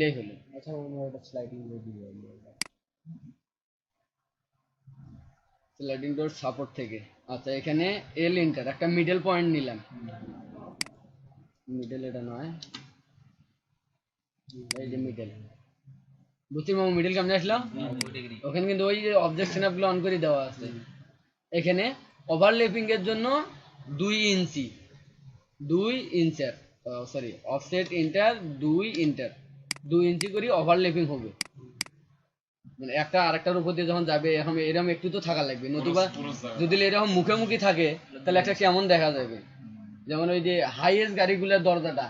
দিলেই হলো। আচ্ছা ওটা স্লাইডিং ডোর দিয়ে স্লাইডিং ডোর সাপোর্ট থেকে। আচ্ছা এখানে এল ইন্টার একটা মিডল পয়েন্ট নিলাম, মিডল এটা নয়, এই যে মিডল, বুঝছি মামু মিডল কেমনে আসলো? ওখানে কিন্তু ওই যে অবজেক্ট স্ন্যাপ গুলো অন করে দেওয়া আছে। এখানে ওভারল্যাপিং এর জন্য 2 ইঞ্চি, 2 ইঞ্চার, সরি অফসেট ইন্টার 2 ইন্টার, 2 ইঞ্চি করে ওভারল্যাপিং হবে। মানে একটা আরেকটার উপর দিয়ে যখন যাবে এখন এরকম একটু তো থাকা লাগবে, নতুবা যদি এরকম মুখোমুখি থাকে তাহলে একটা কেমন দেখা যাবে। যেমন ওই যে হাইয়েস্ট গাড়িগুলোর দরজাটা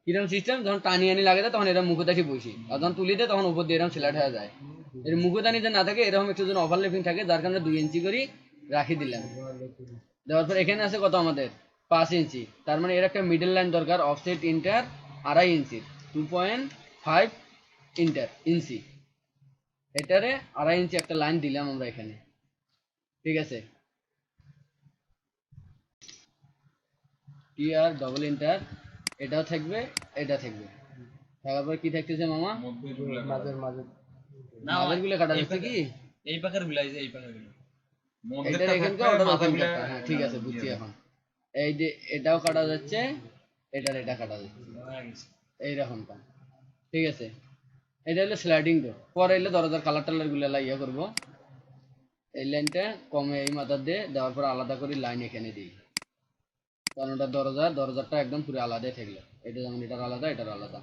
কিরকম সিস্টেম, যখন টানি আনি লাগে তখন এরকম মুখোদানি বসি, আর যখন তুলি দেয় তখন উপর দিয়ে এরকম সিলাট হয়ে যায়। এর মুখোদানি যে না থাকে এরকম একটু যেন ওভারল্যাপিং থাকে, যার কারণে 2 ইঞ্চি করে রাখি দিলাম। দেওয়ার পর এখানে আছে কত আমাদের 5 ইঞ্চি, তার মানে এর একটা মিডল লাইন দরকার, অফসেট ইন্টার 2.5 ইঞ্চি, 2.5 ইন্টার ইঞ্চি, এটারে 2.5 ইঞ্চি একটা লাইন দিলাম আমরা এখানে। ঠিক আছে, টি আর ডবল ইন্টার, এটাও থাকবে এটা থাকবে, থাকার পর কি থাকতেছে মামা? মাঝের মাঝে মাঝের গুলো কাটা যাচ্ছে কি এই পাকের গুলো, এই পাকের গুলো এটার এখানকার ওটার ওখানকার, হ্যাঁ ঠিক আছে বুঝছি এখন। এই যে এটাও কাটা যাচ্ছে, এটার এটা কাটা যাচ্ছে এইরকমটা। ঠিক আছে, এটা হলো স্লাইডিং ডোর। পরে এলে দরজার কালার টালার গুলো ইয়ে করবো, এই লাইনটা কমে এই মাথার দিয়ে দেওয়ার পর আলাদা করে লাইন এখানে দিই, কারণ ওটা দরজারটা একদম পুরো আলাদাই থাকলো, এটা যেমন এটার আলাদা এটার আলাদা।